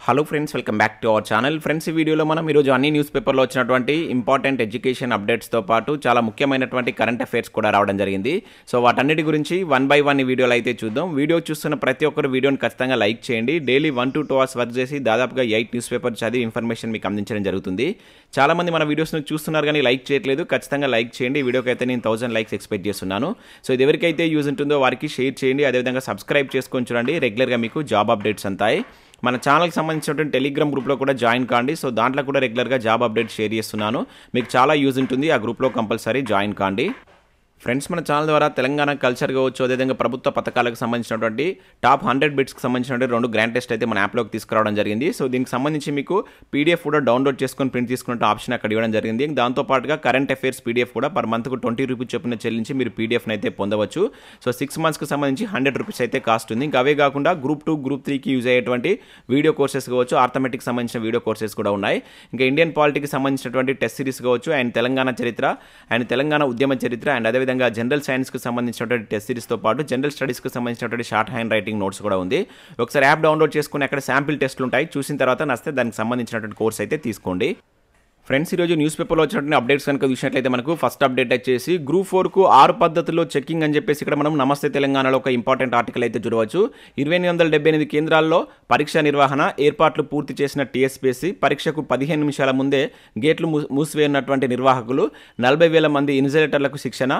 Hello friends, welcome back to our channel. Friends, ఈ వీడియోలో మనం ఈరోజు అన్ని న్యూస్ పేపర్లో వచ్చినటువంటి ఇంపార్టెంట్ ఎడ్యుకేషన్ అప్డేట్స్తో పాటు చాలా ముఖ్యమైనటువంటి కరెంట్ అఫైర్స్ కూడా రావడం జరిగింది. సో వాటన్నిటి గురించి వన్ బై వన్ ఈ వీడియోలో అయితే చూద్దాం. వీడియో చూస్తున్న ప్రతి ఒక్కరు వీడియోని ఖచ్చితంగా లైక్ చేయండి. డైలీ 1 to 2 hours వర్క్ చేసి దాదాపుగా 8 న్యూస్ పేపర్ చదివి ఇన్ఫర్మేషన్ మీకు అందించడం జరుగుతుంది. చాలామంది మన వీడియోస్ను చూస్తున్నారు కానీ లైక్ చేయట్లేదు. ఖచ్చితంగా లైక్ చేయండి. ఈ వీడియోకి అయితే నేను 1000 లైక్స్ ఎక్స్పెక్ట్ చేస్తున్నాను. సో ఇది ఎవరికైతే యూజ్ ఉంటుందో వారికి షేర్ చేయండి. అదేవిధంగా సబ్స్క్రైబ్ చేసుకొని చూడండి. రెగ్యులర్గా మీకు జాబ్ అప్డేట్స్ అంతాయి. మన ఛానల్కి సంబంధించినటువంటి టెలిగ్రామ్ గ్రూప్లో కూడా జాయిన్ కాండి. సో దాంట్లో కూడా రెగ్యులర్గా జాబ్ అప్డేట్ షేర్ చేస్తున్నాను. మీకు చాలా యూజ్ ఉంటుంది. ఆ గ్రూప్లో కంపల్సరీ జాయిన్ కాండి. ఫ్రెండ్స్, మన ఛానల్ ద్వారా తెలంగాణ కల్చర్ కావచ్చు, అదేవిధంగా ప్రభుత్వ పథకాలకు సంబంధించినటువంటి టాప్ 100 బిట్స్కి సంబంధించినటువంటి 2 గ్రాండ్ టెస్ట్ అయితే మన యాప్లోకి తీసుకురావడం జరిగింది. సో దీనికి సంబంధించి మీకు పీడిఎఫ్ కూడా డౌన్లోడ్ చేసుకొని ప్రింట్ తీసుకునే ఆప్షన్ అక్కడ ఇవ్వడం జరిగింది. దాంతోపాటుగా కరెంట్ అఫైర్స్ పీడిఎఫ్ కూడా పర్ మంత్కు 20 రూపీస్ చొప్పున చెల్లించి మీరు పీడిఎఫ్ని అయితే పొందవచ్చు. సో 6 monthsకి సంబంధించి 100 రూపీస్ అయితే కాస్ట్ ఉంది. ఇంకా అవే కాకుండా గ్రూప్ 2, గ్రూప్ 3కి యూజ్ అయ్యేటువంటి వీడియో కోర్సెస్ కావచ్చు, ఆర్థమెటిక్కి సంబంధించిన వీడియో కోర్సెస్ కూడా ఉన్నాయి. ఇంకా ఇండియన్ పాలిటీకి సంబంధించినటువంటి టెస్ట్ సిరీస్ కావచ్చు, అండ్ తెలంగాణ చరిత్ర, అండ్ తెలంగాణ ఉద్యమ చరిత్ర, అండ్ అదేవిధంగా జనరల్ సైన్స్ కి సంబంధించినటువంటి టెస్ట్ సిరీస్తో పాటు జనరల్ స్టడీస్కి సంబంధించినటువంటి షార్ట్ హ్యాండ్ రైటింగ్ నోట్స్ కూడా ఉంది. ఒకసారి యాప్ డౌన్లోడ్ చేసుకుని అక్కడ శాంపిల్ టెస్ట్లు ఉంటాయి. చూసిన తర్వాత నచ్చితే దానికి సంబంధించినటువంటి కోర్స్ అయితే తీసుకోండి. ఫ్రెండ్స్, ఈరోజు న్యూస్ పేపర్లో వచ్చినటువంటి అప్డేట్స్ కనుక చూసినట్లయితే మనకు ఫస్ట్ అప్డేట్ వచ్చేసి గ్రూప్ 4కు 6 పద్ధతుల్లో చెక్కింగ్ అని చెప్పేసి ఇక్కడ మనం నమస్తే తెలంగాణలో ఒక ఇంపార్టెంట్ ఆర్టికల్ అయితే చూడవచ్చు. 2878 కేంద్రాల్లో పరీక్ష నిర్వహణ ఏర్పాట్లు పూర్తి చేసిన TSPSC పరీక్షకు 15 నిమిషాల ముందే గేట్లు మూసివేయనటువంటి నిర్వాహకులు, 40,000 మంది ఇన్విజిలేటర్లకు శిక్షణ,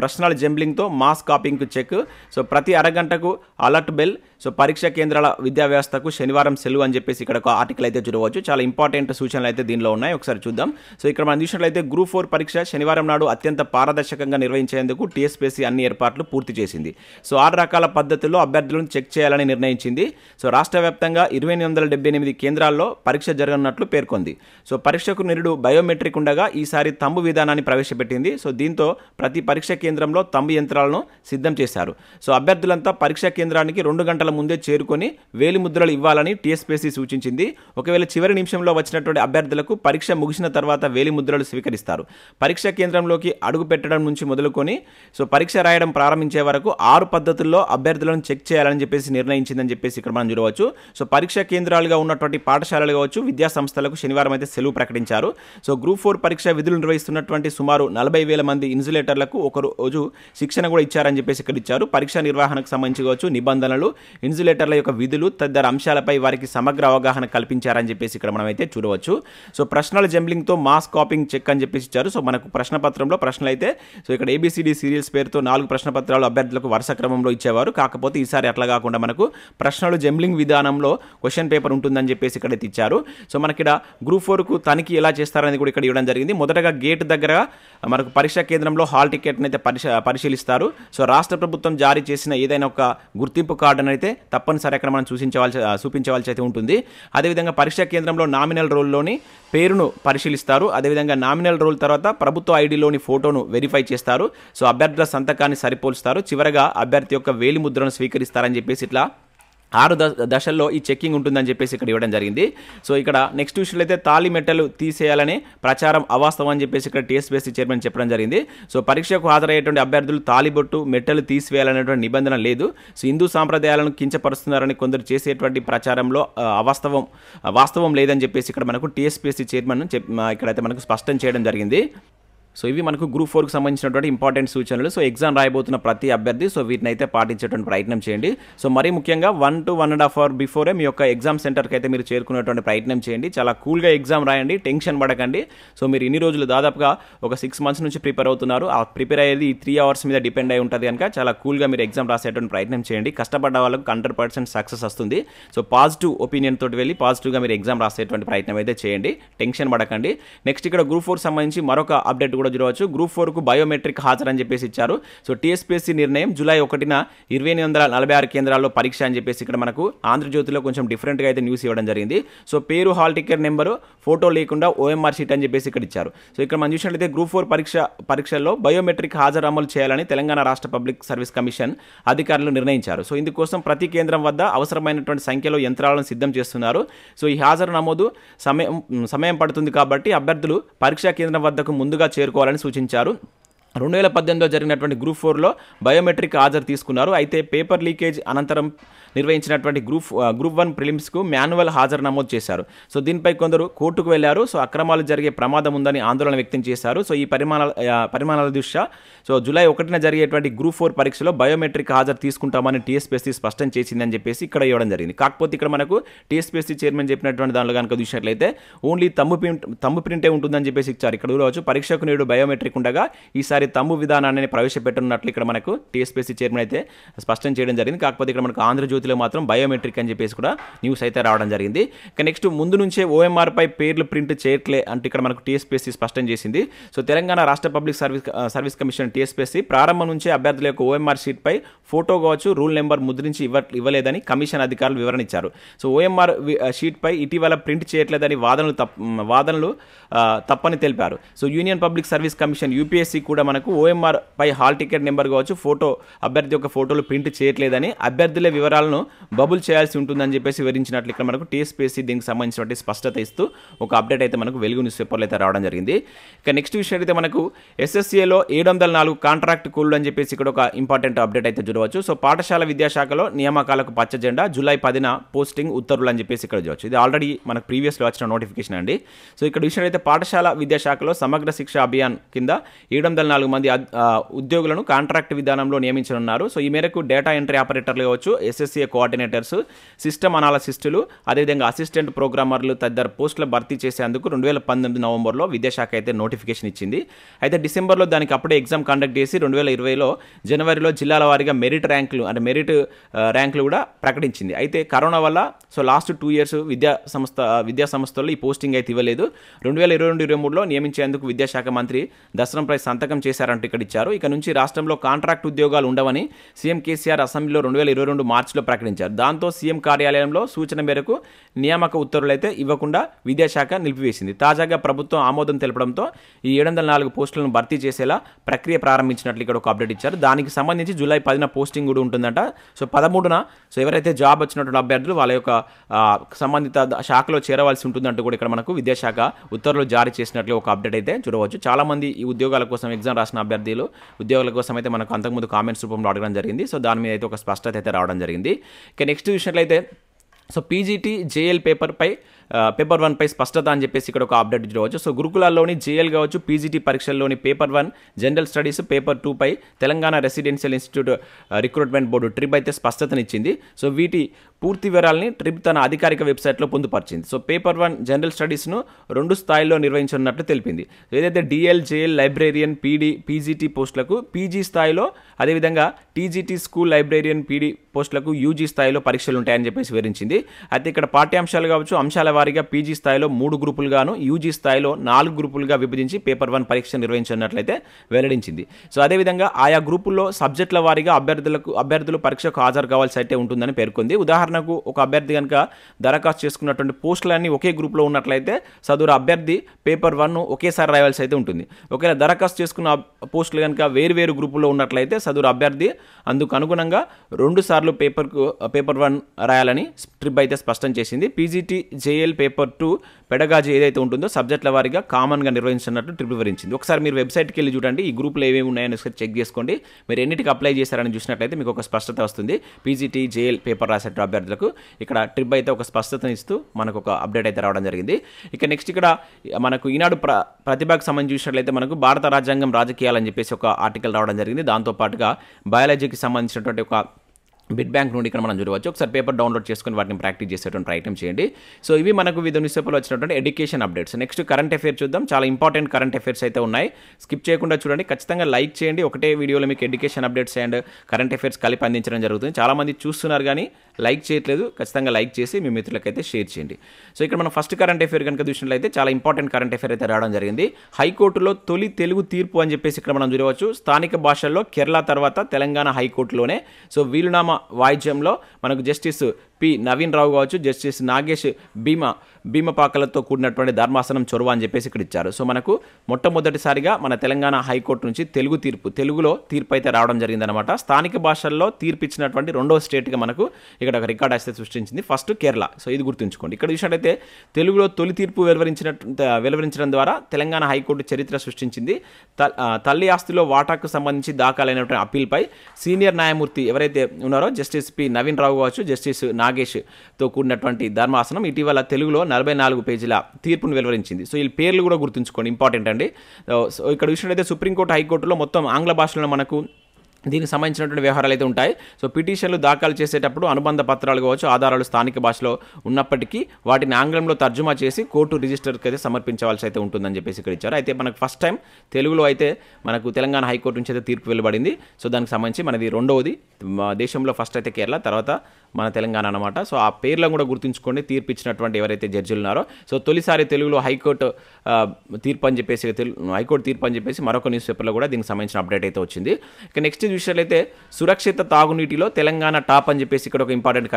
ప్రశ్నల జంబ్లింగ్తో మాస్ కాపింగ్కు చెక్. సో ప్రతి అరగంటకు అలర్ట్ బెల్. సో పరీక్షా కేంద్రాల విద్యా వ్యవస్థకు శనివారం సెలవు అని చెప్పేసి ఇక్కడ ఒక ఆర్టికల్ అయితే చూడవచ్చు. చాలా ఇంపార్టెంట్ సూచనలు అయితే దీనిలో ఉన్నాయి. ఒకసారి చూద్దాం. సో ఇక్కడ మనం చూసినట్లయితే గ్రూప్ 4 పరీక్ష శనివారం నాడు అత్యంత పారదర్శకంగా నిర్వహించేందుకు TSPSC అన్ని ఏర్పాట్లు పూర్తి చేసింది. సో 6 రకాల పద్ధతుల్లో అభ్యర్థులను చెక్ చేయాలని నిర్ణయించింది. సో రాష్ట్ర వ్యాప్తంగా 2878 కేంద్రాల్లో పరీక్ష జరగనున్నట్లు పేర్కొంది. సో పరీక్షకు నిరుడు బయోమెట్రిక్ ఉండగా ఈసారి తంబు విధానాన్ని ప్రవేశపెట్టింది. సో దీంతో ప్రతి పరీక్ష కేంద్రంలో తంబు యంత్రాలను సిద్ధం చేశారు. సో అభ్యర్థులంతా పరీక్షా కేంద్రానికి 2 గంటల ముందే చేరుకొని వేలిముద్రలు ఇవ్వాలని TSPSC సూచించింది. ఒకవేళ చివరి నిమిషంలో వచ్చినటువంటి అభ్యర్థులకు పరీక్ష ముగిసిన తర్వాత వేలిముద్రలు స్వీకరిస్తారు. పరీక్షా కేంద్రంలోకి అడుగు పెట్టడం నుంచి మొదలుకొని సో పరీక్ష రాయడం ప్రారంభించే వరకు 6 పద్ధతుల్లో అభ్యర్థులను చెక్ చేయాలని చెప్పేసి నిర్ణయించిందని చెప్పేసి ఇక్కడ మనం చూడవచ్చు. సో పరీక్షా కేంద్రాలుగా ఉన్నటువంటి పాఠశాలలు కావచ్చు, విద్యా సంస్థలకు శనివారం అయితే సెలవు ప్రకటించారు. సో గ్రూప్ 4 పరీక్ష విధులు నిర్వహిస్తున్నటువంటి సుమారు 40,000 మంది ఇన్సులేటర్లకు ఒక రోజు శిక్షణ కూడా ఇచ్చారని చెప్పేసి ఇక్కడ ఇచ్చారు. పరీక్షా నిర్వహణకు సంబంధించి కావచ్చు, నిబంధనలు, ఇన్సులేటర్ల యొక్క విధులు తదితర అంశాలపై వారికి సమగ్ర అవగాహన కల్పించారని చెప్పేసి ఇక్కడ మనం అయితే చూడవచ్చు. సో ప్రశ్నల జంబ్లింగ్తో మాస్ కాపింగ్ చెక్ అని చెప్పేసి ఇచ్చారు. సో మనకు ప్రశ్న పత్రంలో ప్రశ్నలు అయితే సో ఇక్కడ ABCD సీరియల్స్ పేరుతో 4 ప్రశ్న పత్రాలు అభ్యర్థులకు వరుస క్రమంలో ఇచ్చేవారు. కాకపోతే ఈసారి అట్లా కాకుండా మనకు ప్రశ్నలు జంబ్లింగ్ విధానంలో క్వశ్చన్ పేపర్ ఉంటుందని చెప్పేసి ఇక్కడ ఇచ్చారు. సో మనకి ఇక్కడ గ్రూప్ 4కు తనిఖీ ఎలా చేస్తారని కూడా ఇక్కడ ఇవ్వడం జరిగింది. మొదటగా గేట్ దగ్గర మనకు పరీక్షా కేంద్రంలో హాల్ టికెట్ని అయితే పరిశీలిస్తారు. సో రాష్ట్ర ప్రభుత్వం జారీ చేసిన ఏదైనా ఒక గుర్తింపు కార్డును అయితే తప్పనిసరి అక్కడ మనం చూపించవలసి అయితే ఉంటుంది. అదేవిధంగా పరీక్షా కేంద్రంలో నామినల్ రోల్లోని పేరును పరిశీలిస్తారు. అదేవిధంగా నామినల్ రోల్ తర్వాత ప్రభుత్వ ఐడిలోని ఫోటోను వెరిఫై చేస్తారు. సో అభ్యర్థుల సంతకాన్ని సరిపోల్స్తారు. చివరగా అభ్యర్థి యొక్క వేలిముద్రను స్వీకరిస్తారని చెప్పేసి ఇట్లా 6 దశల్లో ఈ చెక్కింగ్ ఉంటుందని చెప్పేసి ఇక్కడ ఇవ్వడం జరిగింది. సో ఇక్కడ నెక్స్ట్ విషయంలో అయితే తాళి మెట్టలు తీసేయాలనే ప్రచారం అవాస్తవం అని చెప్పేసి ఇక్కడ TSPSC చైర్మన్ చెప్పడం జరిగింది. సో పరీక్షకు హాజరయ్యేటువంటి అభ్యర్థులు తాలిబొట్టు, మెట్టలు తీసివేయాలనేటువంటి నిబంధన లేదు. సో హిందూ సాంప్రదాయాలను కించపరుస్తున్నారని కొందరు చేసేటువంటి ప్రచారంలో వాస్తవం లేదని చెప్పేసి ఇక్కడ మనకు TSPSC చైర్మన్ ఇక్కడైతే మనకు స్పష్టం చేయడం జరిగింది. సో ఇవి మనకు గ్రూప్ 4కి సంబంధించినటువంటి ఇంపార్టెంట్ సూచనలు. సో ఎగ్జామ్ రాయబోతున్న ప్రతి అభ్యర్థి సో వీటిని అయితే పాటించేటువంటి ప్రయత్నం చేయండి. సో మరీ ముఖ్యంగా 1 to 1.5 hours బిఫోరే మీ యొక్క ఎగ్జామ్ సెంటర్కి అయితే మీరు చేరుకునేటువంటి ప్రయత్నం చేయండి. చాలా కూల్గా ఎగ్జామ్ రాయండి, టెన్షన్ పడకండి. సో మీరు ఇన్ని రోజులు దాదాపుగా ఒక 6 months నుంచి ప్రిపేర్ అవుతున్నారు. ఆ ప్రిపేర్ అయ్యేది ఈ 3 hours మీద డిపెండ్ అయి ఉంటుంది కనుక చాలా కూల్గా మీరు ఎగ్జామ్ రాసేటువంటి ప్రయత్నం చేయండి. కష్టపడ్డ వాళ్ళకు 100% సక్సెస్ వస్తుంది. సో పాజిటివ్ ఒపీనియన్ తోటి వెళ్ళి పాజిటివ్గా మీరు ఎగ్జామ్ రాసేటువంటి ప్రయత్నం అయితే చేయండి, టెన్షన్ పడకండి. నెక్స్ట్ ఇక్కడ గ్రూప్ 4 సంబంధించి మరొక అప్డేట్ కూడా చూడవచ్చు. గ్రూప్ 4కు బయోమెట్రిక్ హాజరని చెప్పేసి ఇచ్చారు. సో TSPSC నిర్ణయం జూలై 1న 2846 కేంద్రాల్లో పరీక్ష అని చెప్పేసి ఇక్కడ మనకు ఆంధ్రజ్యోతిలో కొంచెం డిఫరెంట్గా అయితే న్యూస్ ఇవ్వడం జరిగింది. సో పేరు, హాల్ టికెట్ నెంబరు, ఫోటో లేకుండా OMR షీట్ అని చెప్పేసి ఇక్కడ ఇచ్చారు. సో ఇక్కడ మనం చూసినట్లయితే గ్రూప్ 4 పరీక్షల్లో బయోమెట్రిక్ హాజరు అమలు చేయాలని తెలంగాణ రాష్ట్ర పబ్లిక్ సర్వీస్ కమిషన్ అధికారులు నిర్ణయించారు. సో ఇందుకోసం ప్రతి కేంద్రం వద్ద అవసరమైనటువంటి సంఖ్యలో యంత్రాలను సిద్ధం చేస్తున్నారు. సో ఈ హాజరు నమోదు సమయం పడుతుంది కాబట్టి అభ్యర్థులు పరీక్షా కేంద్రం వద్దకు ముందుగా చేరుకోవాలని సూచించారు. 2018లో జరిగినటువంటి గ్రూప్ 4లో బయోమెట్రిక్ హాజరు తీసుకున్నారు. అయితే పేపర్ లీకేజ్ అనంతరం నిర్వహించినటువంటి గ్రూప్ 1 ప్రిలిమ్స్కు మాన్యువల్ హాజరు నమోదు చేశారు. సో దీనిపై కొందరు కోర్టుకు వెళ్లారు. సో అక్రమాలు జరిగే ప్రమాదం ఉందని ఆందోళన వ్యక్తం చేశారు. సో ఈ పరిమాణాల దృష్ట్యా సో జూలై 1న జరిగేటువంటి గ్రూప్ 4 పరీక్షలో బయోమెట్రిక్ హాజరు తీసుకుంటామని TSPSC స్పష్టం చేసిందని చెప్పేసి ఇక్కడ ఇవ్వడం జరిగింది. కాకపోతే ఇక్కడ మనకు TSPSC చైర్మన్ చెప్పినటువంటి దానిలో కనుక చూసినట్లయితే ఓన్లీ తమ్ము ప్రింటే ఉంటుందని చెప్పేసి ఇచ్చారు. ఇక్కడ చూడవచ్చు పరీక్షకు నేడు బయోమెట్రిక్ ఉండగా ఈసారి తమ్ము విధానాన్ని ప్రవేశపెట్టనున్నట్లు ఇక్కడ మనకు TSPSC చైర్మన్ అయితే స్పష్టం చేయడం జరిగింది. కాకపోతే ఇక్కడ మనకు ఆంధ్రజ్యోతిలో మాత్రం బయోమెట్రిక్ అని చెప్పేసి కూడా న్యూస్ అయితే రావడం జరిగింది. ఇక నెక్స్ట్ ముందు నుంచే OMR పై పేర్లు ప్రింట్ చేయట్లే అంటే ఇక్కడ మనకు TSPSC స్పష్టం చేసింది. సో తెలంగాణ రాష్ట్ర పబ్లిక్ సర్వీస్ కమిషన్ TSPSC ప్రారంభం నుంచే అభ్యర్థుల యొక్క OMR షీట్ పై ఫోటో కావచ్చు రూల్ నెంబర్ ముద్రించి ఇవ్వలేదని కమిషన్ అధికారులు వివరణ ఇచ్చారు. సో OMR షీట్ పై ఇటీవల ప్రింట్ చేయట్లేదని వాదనలు తప్పని తెలిపారు. So union public service commission UPSC కూడా మనకు OMR పై హాల్ టికెట్ నెంబర్ కావచ్చు అభ్యర్థి యొక్క ఫోటోలు ప్రింట్ చేయట్లేదని అభ్యర్థుల వివరాలను బబుల్ చేయాల్సి ఉంటుందని చెప్పేసి వివరించినట్లు ఇక్కడ మనకు TSPSC దీనికి సంబంధించినటువంటి స్పష్టత ఇస్తూ ఒక అప్డేట్ అయితే మనకు వెలుగు న్యూస్ పేపర్లో అయితే రావడం జరిగింది. ఇక నెక్స్ట్ విషయం అయితే మనకు SSCలో 704 కాంట్రాక్ట్ కూలీలు అని చెప్పేసి ఇక్కడ ఒక ఇంపార్టెంట్ అప్డేట్ అయితే చూడవచ్చు. సో పాఠశాల విద్యాశాఖలో నియామకాలకు పచ్చ జెండా జూలై 10న పోస్టింగ్ ఉత్తర్వులు అని చెప్పేసి ఇక్కడ చూడవచ్చు. ఇది ఆల్రెడీ మనకు ప్రీవియస్లో వచ్చిన నోటిఫికేషన్ అండి. సో ఇక్కడ విషయం అయితే పాఠశాల విద్యాశాఖలో సమగ్ర శిక్ష అభియాన్ కింద 704 మంది ఉద్యోగులను కాంట్రాక్ట్ విధానంలో నియమించనున్నారు. సో ఈ మేరకు డేటా ఎంట్రీ ఆపరేటర్లు కావచ్చు, SSCA కోఆర్డినేటర్స్, సిస్టమ్ అనాలసిస్టులు, అదేవిధంగా అసిస్టెంట్ ప్రోగ్రామర్లు తదితర పోస్టుల భర్తీ చేసేందుకు 2019 నవంబర్లో విద్యాశాఖ అయితే నోటిఫికేషన్ ఇచ్చింది. అయితే డిసెంబర్లో దానికి అప్పుడే ఎగ్జామ్ కండక్ట్ చేసి 2020లో జనవరిలో జిల్లాల వారీగా మెరిట్ ర్యాంకులు కూడా ప్రకటించింది. అయితే కరోనా వల్ల సో లాస్ట్ 2 ఇయర్స్ విద్యా సంస్థల్లో ఈ పోస్టింగ్ అయితే ఇవ్వలేదు. 2022-23లో నియమించేందుకు విద్యాశాఖ మంత్రి దసరంపై సంతకం చేశారంటూ ఇక్కడ ఇచ్చారు. ఇక నుంచి రాష్ట్రంలో కాంట్రాక్ట్ ఉద్యోగాలు ఉండవని సీఎం కేసీఆర్ అసెంబ్లీలో 2022 మార్చిలో ప్రకటించారు. దాంతో సీఎం కార్యాలయంలో సూచన మేరకు నియామక ఉత్తర్వులు అయితే ఇవ్వకుండా విద్యాశాఖ నిలిపివేసింది. తాజాగా ప్రభుత్వం ఆమోదం తెలపడంతో ఈ 704 పోస్టులను భర్తీ చేసేలా ప్రక్రియ ప్రారంభించినట్లు ఇక్కడ ఒక అప్డేట్ ఇచ్చారు. దానికి సంబంధించి జూలై 10న పోస్టింగ్ కూడా ఉంటుందంట. సో 13న సో ఎవరైతే జాబ్ వచ్చినటువంటి అభ్యర్థులు వాళ్ళ యొక్క సంబంధిత శాఖలో చేరవలసి ఉంటుందంటూ కూడా ఇక్కడ మనకు విద్యాశాఖ ఉత్తర్వులు జారీ చేసినట్లు ఒక అప్డేట్ అయితే చూడవచ్చు. చాలామంది ఈ ఉద్యోగాల కోసం ఎగ్జామ్ రాసిన అభ్యర్థులు ఉద్యోగాల కోసం అయితే మనకు అంతకుముందు కామెంట్స్ రూపంలో అడగడం జరిగింది. సో దాని మీద అయితే ఒక స్పష్టత అయితే రావడం జరిగింది. ఇక నెక్స్ట్ విషయంలో సో PGT JL పేపర్ 1 పై స్పష్టత అని చెప్పేసి ఇక్కడ ఒక అప్డేట్ చూడవచ్చు. సో గురుకులాల్లోని JL కావచ్చు, PGT పరీక్షల్లోని పేపర్ 1 జనరల్ స్టడీస్, పేపర్ 2 పై Telangana residential institute recruitment board ట్రిప్ అయితే స్పష్టతనిచ్చింది. సో వీటి పూర్తి వివరాలని ట్రిప్ తన అధికారిక వెబ్సైట్లో పొందుపరిచింది. సో పేపర్ 1 జనరల్ స్టడీస్ను 2 స్థాయిల్లో నిర్వహించనున్నట్లు తెలిపింది. ఏదైతే DL, JL, లైబ్రేరియన్, PGT పోస్టులకు PG స్థాయిలో, అదేవిధంగా TGT స్కూల్ లైబ్రేరియన్ PD పోస్టులకు UG స్థాయిలో పరీక్షలు ఉంటాయని చెప్పేసి వివరించింది. అయితే ఇక్కడ పాఠ్యాంశాలు కావచ్చు అంశాల వారీగా PG స్థాయిలో 3 గ్రూపులుగాను, UG స్థాయిలో 4 గ్రూపులుగా విభజించి పేపర్ 1 పరీక్ష నిర్వహించినట్లయితే వెల్లడించింది. సో అదేవిధంగా ఆయా గ్రూపుల్లో సబ్జెక్టుల వారీగా అభ్యర్థులు పరీక్షకు హాజరు కావాల్సి అయితే ఉంటుందని పేర్కొంది. ఉదాహరణకు ఒక అభ్యర్థి కనుక దరఖాస్తు చేసుకున్నటువంటి పోస్టులన్నీ ఒకే గ్రూప్లో ఉన్నట్లయితే సదరు అభ్యర్థి పేపర్ 1 ఒకేసారి రాయాల్సి అయితే ఉంటుంది. ఒకవేళ దరఖాస్తు చేసుకున్న పోస్టులు కనుక వేరు గ్రూపుల్లో ఉన్నట్లయితే సదరు అభ్యర్థి అందుకు అనుగుణంగా 2 సార్లు పేపర్ 1 రాయాలని ట్రిప్ అయితే స్పష్టం చేసింది. PGT JL పేపర్ 2 పెడగాజీ ఏదైతే ఉంటుందో సబ్జెక్టుల వారీగా కామన్గా నిర్వహించినట్టు ట్రిప్ వివరించింది. ఒకసారి మీరు వెబ్సైట్కి వెళ్ళి చూడండి, ఈ గ్రూపులు ఏమేమి ఉన్నాయని చెక్ చేసుకోండి. మీరు ఎన్నిటికి అప్లై చేశారని చూసినట్లయితే మీకు ఒక స్పష్టత వస్తుంది. PGT JL పేపర్ రాసే అభ్యర్థులకు ఇక్కడ ట్రిప్ అయితే ఒక స్పష్టతను ఇస్తూ మనకు ఒక అప్డేట్ అయితే రావడం జరిగింది. ఇక నెక్స్ట్ ఇక్కడ మనకు ఈనాడు ప్రతిభకు సంబంధించి చూసినట్లయితే మనకు భారత రాజ్యాంగం రాజకీయాలని చెప్పేసి ఒక ఆర్టికల్ రావడం జరిగింది. దాంతోపాటుగా బయాలజీకి సంబంధించినటువంటి ఒక బిడ్ బ్యాంక్ నుండి ఇక్కడ మనం చూడవచ్చు. ఒకసారి పేపర్ డౌన్లోడ్ చేసుకొని వాటిని ప్రాక్టీస్ చేసేటువంటి ప్రయత్నం చేయండి. సో ఇవి మనకు వివిధ న్యూస్ పేపర్లో వచ్చినటువంటి education updates. Next current affair చూద్దాం. చాలా ఇంపార్టెంట్ కరెంట్ అఫేర్స్ అయితే ఉన్నాయి. స్కిప్ చేయకుండా చూడండి, ఖచ్చితంగా లైక్ చేయండి. ఒకటే వీడియోలో మీకు education updates and current affairs కలిపి అందించడం జరుగుతుంది. చాలామంది చూస్తున్నారు కానీ లైక్ చేయట్లేదు. ఖచ్చితంగా లైక్ చేసి మీ మిత్రులకైతే షేర్ చేయండి. సో ఇక్కడ మనం ఫస్ట్ కరెంట్ అఫేర్ కనుక చూసినట్లయితే చాలా ఇంపార్టెంట్ కరెంట్ అఫేర్ అయితే రావడం జరిగింది. హైకోర్టులో తొలి తెలుగు తీర్పు అని చెప్పేసి ఇక్కడ మనం చూడవచ్చు. స్థానిక భాషల్లో కేరళ తర్వాత తెలంగాణ హైకోర్టులోనే సో వీలునామా వాయిద్యంలో మనకు జస్టిస్ పి నవీన్ రావు కావచ్చు, జస్టిస్ నాగేష్ భీమపాకలతో కూడినటువంటి ధర్మాసనం చొరవ అని చెప్పేసి ఇక్కడ ఇచ్చారు. సో మనకు మొట్టమొదటిసారిగా మన తెలంగాణ హైకోర్టు నుంచి తెలుగులో తీర్పు అయితే రావడం జరిగిందనమాట. స్థానిక భాషల్లో తీర్పు ఇచ్చినటువంటి రెండో స్టేట్గా మనకు ఇక్కడ ఒక రికార్డ్ అయితే సృష్టించింది. ఫస్ట్ కేరళ. సో ఇది గుర్తుంచుకోండి. ఇక్కడ చూసినట్టయితే తెలుగులో తొలి తీర్పు వెలువరించడం ద్వారా తెలంగాణ హైకోర్టు చరిత్ర సృష్టించింది. తల్లి ఆస్తిలో వాటాకు సంబంధించి దాఖలైనటువంటి అప్పీల్పై సీనియర్ న్యాయమూర్తి ఎవరైతే ఉన్నారో జస్టిస్ పి నవీన్ రావు కావచ్చు, జస్టిస్ నాగేష్తో కూడినటువంటి ధర్మాసనం ఇటీవల తెలుగులో 44 పేజీల తీర్పును వెలువరించింది. సో ఈ పేర్లు కూడా గుర్తుంచుకోండి, ఇంపార్టెంట్ అండి. సో ఇక్కడ చూసినట్టయితే సుప్రీంకోర్టు హైకోర్టులో మొత్తం ఆంగ్ల భాషలో మనకు దీనికి సంబంధించినటువంటి వ్యవహారాలు అయితే ఉంటాయి. సో పిటిషన్లు దాఖలు చేసేటప్పుడు అనుబంధ పత్రాలు కావచ్చు, ఆధారాలు స్థానిక భాషలో ఉన్నప్పటికీ వాటిని ఆంగ్లంలో తర్జుమా చేసి కోర్టు రిజిస్టర్కి అయితే సమర్పించవలసి అయితే ఉంటుందని చెప్పేసి ఇక్కడ ఇచ్చారు. అయితే మనకు ఫస్ట్ టైం తెలుగులో అయితే మనకు తెలంగాణ హైకోర్టు నుంచి అయితే తీర్పు వెలువడింది. సో దానికి సంబంధించి మనది రెండవది. దేశంలో ఫస్ట్ అయితే కేరళ, తర్వాత మన తెలంగాణ అనమాట. సో ఆ పేర్లను కూడా గుర్తుంచుకోండి, తీర్పు ఇచ్చినటువంటి ఎవరైతే జడ్జిలు ఉన్నారో. సో తొలిసారి తెలుగులో హైకోర్టు తీర్పు అని చెప్పేసి మరొక న్యూస్ పేపర్లో కూడా దీనికి సంబంధించిన అప్డేట్ అయితే వచ్చింది. ఇక నెక్స్ట్ చూసినట్లయితే సురక్షిత తాగునీటిలో తెలంగాణ టాప్ అని చెప్పేసి ఇక్కడ ఒక ఇంపార్టెంట్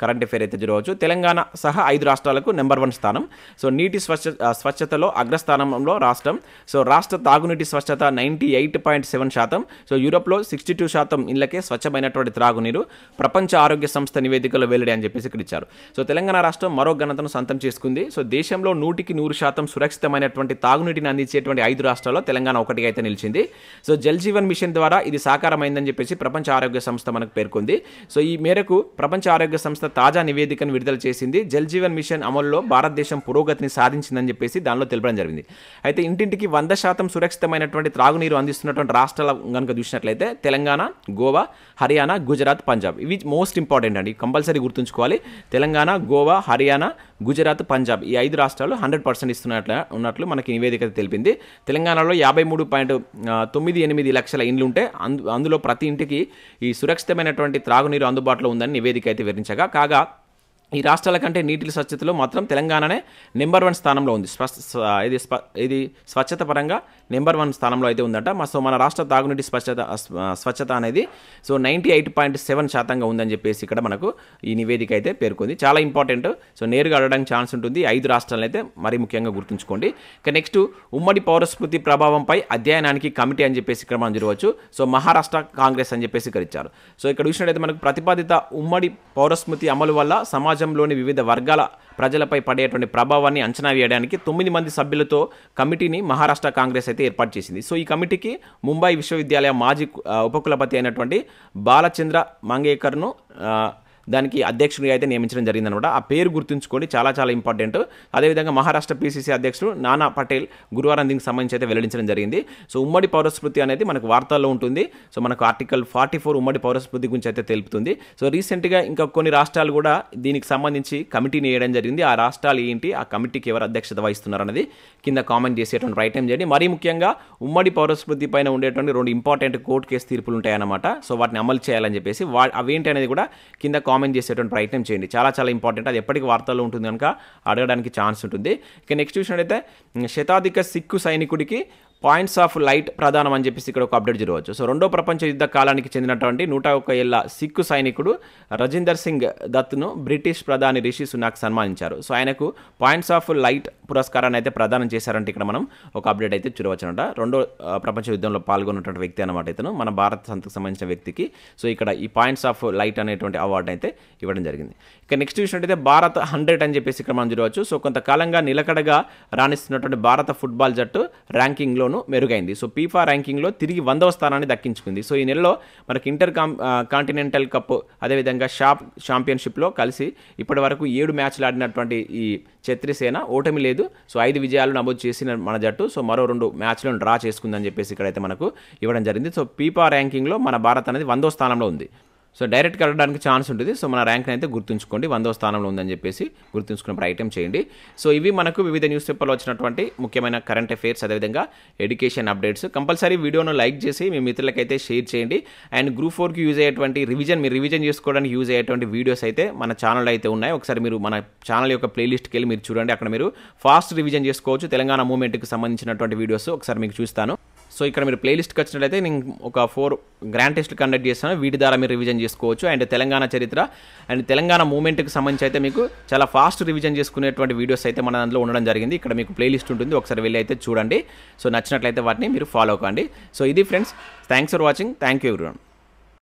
కరెంట్ అఫేర్ అయితే చూడవచ్చు. తెలంగాణ సహా 5 రాష్ట్రాలకు నెంబర్ 1 స్థానం. సో నీటి స్వచ్ఛతలో అగ్రస్థానంలో రాష్ట్రం. సో రాష్ట్ర తాగునీటి స్వచ్ఛత 98.7%. సో యూరోప్లో 62% ఇళ్లకే స్వచ్ఛమైనటువంటి త్రాగునీరు ప్రపంచ ఆరోగ్య సంస్థ నివేదికలో వెల్లడి అని చెప్పేసి ఇక్కడ ఇచ్చారు. సో తెలంగాణ రాష్ట్రం మరో ఘనతను సొంతం చేసుకుంది. సో దేశంలో 100% సురక్షితమైనటువంటి తాగునీటిని అందించేటువంటి 5 రాష్ట్రాల్లో తెలంగాణ ఒకటిగా అయితే నిలిచింది. సో జల్ జీవన్ మిషన్ ద్వారా ఇది సాకారమైందని చెప్పేసి ప్రపంచ ఆరోగ్య సంస్థ మనకు పేర్కొంది. సో ఈ మేరకు ప్రపంచ ఆరోగ్య సంస్థ తాజా నివేదికను విడుదల చేసింది. జల్ జీవన్ మిషన్ అమలులో భారతదేశం పురోగతిని సాధించిందని చెప్పేసి దానిలో తెలపడం జరిగింది. అయితే ఇంటింటికి 100% సురక్షితమైనటువంటి త్రాగునీరు అందిస్తున్నటువంటి రాష్ట్రాల కనుక చూసినట్లయితే తెలంగాణ, గోవా, హర్యానా, గుజరాత్, పంజాబ్. ఇవి మోస్ట్ ఇంపార్టెంట్ అండి, కంపల్సరీ గుర్తుంచుకోవాలి. తెలంగాణ, గోవా, హర్యానా, గుజరాత్, పంజాబ్ ఈ 5 రాష్ట్రాలు 100% ఉన్నట్లు మనకి నివేదిక తెలిపింది. తెలంగాణలో 53.98 లక్షల ఇండ్లు ఉంటే అందులో ప్రతి ఇంటికి ఈ సురక్షితమైనటువంటి త్రాగునీరు అందుబాటులో ఉందని నివేదిక అయితే వివరించగా, కాగా ఈ రాష్ట్రాల కంటే నీటి స్వచ్ఛతలో మాత్రం తెలంగాణనే నెంబర్ 1 స్థానంలో ఉంది. ఇది స్వచ్ఛత పరంగా నెంబర్ 1 స్థానంలో అయితే ఉందట. సో మన రాష్ట్ర తాగునీటి స్వచ్ఛత అనేది 98.7% ఉందని చెప్పేసి ఇక్కడ మనకు ఈ నివేదిక అయితే పేర్కొంది. చాలా ఇంపార్టెంట్. సో నేరుగా అడగడానికి ఛాన్స్ ఉంటుంది. 5 రాష్ట్రాలను అయితే మరీ ముఖ్యంగా గుర్తుంచుకోండి. ఇక నెక్స్ట్ ఉమ్మడి పౌరస్మృతి ప్రభావంపై అధ్యయనానికి కమిటీ అని చెప్పేసి ఇక్కడ మనం చూడవచ్చు. సో మహారాష్ట్ర కాంగ్రెస్ అని చెప్పేసి ఇక్కడ ఇచ్చారు. సో ఇక్కడ చూసినట్టయితే మనకు ప్రతిపాదిత ఉమ్మడి పౌరస్మృతి అమలు వల్ల సమాజంలోని వివిధ వర్గాల ప్రజలపై పడేటువంటి ప్రభావాన్ని అంచనా వేయడానికి 9 మంది సభ్యులతో కమిటీని మహారాష్ట్ర కాంగ్రెస్ అయితే ఏర్పాటు చేసింది. సో ఈ కమిటీకి ముంబై విశ్వవిద్యాలయ మాజీ ఉపకులపతి అయినటువంటి బాలచంద్ర మంగేకర్ను దానికి అధ్యక్షుడిగా అయితే నియమించడం జరిగిందనమాట. ఆ పేరు గుర్తుంచుకోండి, చాలా చాలా ఇంపార్టెంట్. అదేవిధంగా మహారాష్ట్ర పీసీసీ అధ్యక్షుడు నానా పటేల్ గురువారం దీనికి సంబంధించి అయితే వెల్లడించడం జరిగింది. సో ఉమ్మడి పౌరస్మృతి అనేది మనకు వార్తల్లో ఉంటుంది. సో మనకు ఆర్టికల్ 44 ఉమ్మడి పౌరస్మృతి గురించి అయితే తెలుపుతుంది. సో రీసెంట్గా ఇంకా కొన్ని రాష్ట్రాలు కూడా దీనికి సంబంధించి కమిటీని వేయడం జరిగింది. ఆ రాష్ట్రాలు ఏంటి, ఆ కమిటీకి ఎవరు అధ్యక్షత వహిస్తున్నారు అనేది కింద కామెంట్ చేసేటువంటి ప్రయత్నం చేయండి. మరీ ముఖ్యంగా ఉమ్మడి పౌరస్మృతి పైన ఉండేటువంటి 2 ఇంపార్టెంట్ కోర్టు కేసు తీర్పులు ఉంటాయన్నమాట. సో వాటిని అమలు చేయాలని చెప్పేసి అవేంటి అనేది కూడా కింద కామెంట్ చేసేటువంటి ప్రయత్నం చేయండి. చాలా చాలా ఇంపార్టెంట్. అది ఎప్పటికీ వార్తల్లో ఉంటుంది కనుక అడగడానికి ఛాన్స్ ఉంటుంది. ఇక నెక్స్ట్ చూసినట్టయితే శతాధిక సిక్కు సైనికుడికి పాయింట్స్ ఆఫ్ లైట్ ప్రధానం అని చెప్పేసి ఇక్కడ ఒక అప్డేట్ జరగవచ్చు. సో రెండో ప్రపంచ యుద్ధ కాలానికి చెందినటువంటి 101 ఏళ్ల సిక్కు సైనికుడు రజిందర్ సింగ్ దత్ను బ్రిటిష్ ప్రధాని రిషి సునాక్ సన్మానించారు. సో ఆయనకు పాయింట్స్ ఆఫ్ లైట్ పురస్కారాన్ని అయితే ప్రదానం చేశారంటే ఇక్కడ మనం ఒక అప్డేట్ అయితే చూడవచ్చు అనమాట. రెండో ప్రపంచ యుద్ధంలో పాల్గొన్నటువంటి వ్యక్తి అనమాట ఇతను, మన భారత సంతకు సంబంధించిన వ్యక్తికి. సో ఇక్కడ ఈ పాయింట్స్ ఆఫ్ లైట్ అనేటువంటి అవార్డు అయితే ఇవ్వడం జరిగింది. ఇక నెక్స్ట్ చూసినట్టయితే భారత్ 100 అని చెప్పేసి ఇక్కడ మనం చూడవచ్చు. సో కొంతకాలంగా నిలకడగా రాణిస్తున్నటువంటి భారత ఫుట్బాల్ జట్టు ర్యాంకింగ్లో మెరుగైంది. సో ఫీఫా ర్యాంకింగ్లో తిరిగి 100వ స్థానాన్ని దక్కించుకుంది. సో ఈ నెలలో మనకి ఇంటర్ కాంటినెంటల్ కప్ అదేవిధంగా ఛాంపియన్షిప్లో కలిసి ఇప్పటి వరకు 7 మ్యాచ్లు ఆడినటువంటి ఈ ఛత్రిసేన ఓటమి లేదు. సో 5 విజయాలు నమోదు చేసిన మన జట్టు సో మరో 2 మ్యాచ్లను డ్రా చేసుకుందని చెప్పేసి ఇక్కడైతే మనకు ఇవ్వడం జరిగింది. సో ఫీఫా ర్యాంకింగ్లో మన భారత్ అనేది 100వ స్థానంలో ఉంది. సో డైరెక్ట్గా అడగడానికి ఛాన్స్ ఉంటుంది. సో మన ర్యాంక్ని అయితే గుర్తుంచుకోండి, 100వ స్థానంలో ఉందని చెప్పేసి గుర్తుంచుకునే ప్రయత్నం చేయండి. సో ఇవి మనకు వివిధ న్యూస్ పేపర్లో వచ్చినటువంటి ముఖ్యమైన కరెంట్ అఫైర్స్ అదేవిధంగా ఎడ్యుకేషన్ అప్డేట్స్. కంపల్సరీ వీడియోను లైక్ చేసి మీ మిత్రులకైతే షేర్ చేయండి. అండ్ గ్రూప్ 4కి యూజ్ అయ్యేటువంటి మీరు రివిజన్ చేసుకోవడానికి యూజ్ అయ్యేటువంటి వీడియోస్ అయితే మన ఛానల్లో అయితే ఉన్నాయి. ఒకసారి మీరు మన ఛానల్ యొక్క ప్లేలిస్ట్కి వెళ్ళి మీరు చూడండి. అక్కడ మీరు ఫాస్ట్ రివిజన్ చేసుకోవచ్చు. తెలంగాణ మూవ్మెంట్కి సంబంధించినటువంటి వీడియోస్ ఒకసారి మీకు చూస్తాను. సో ఇక్కడ మీరు ప్లేలిస్ట్కి వచ్చినట్లయితే నేను ఒక 4 గ్రాండ్ టెస్ట్లు కండక్ట్ చేస్తాను, వీటి ద్వారా మీరు రివిజన్ చేసుకోవచ్చు. అండ్ తెలంగాణ చరిత్ర అండ్ తెలంగాణ మూవ్మెంట్కి సంబంధించి అయితే మీకు చాలా ఫాస్ట్ రివిజన్ చేసుకునేటువంటి వీడియోస్ అయితే మన దాంట్లో ఉండడం జరిగింది. ఇక్కడ మీకు ప్లేలిస్ట్ ఉంటుంది, ఒకసారి వెళ్ళి అయితే చూడండి. సో నచ్చినట్లయితే వాటిని మీరు ఫాలో కండి. సో ఇది friends, thanks for watching. Thank you everyone.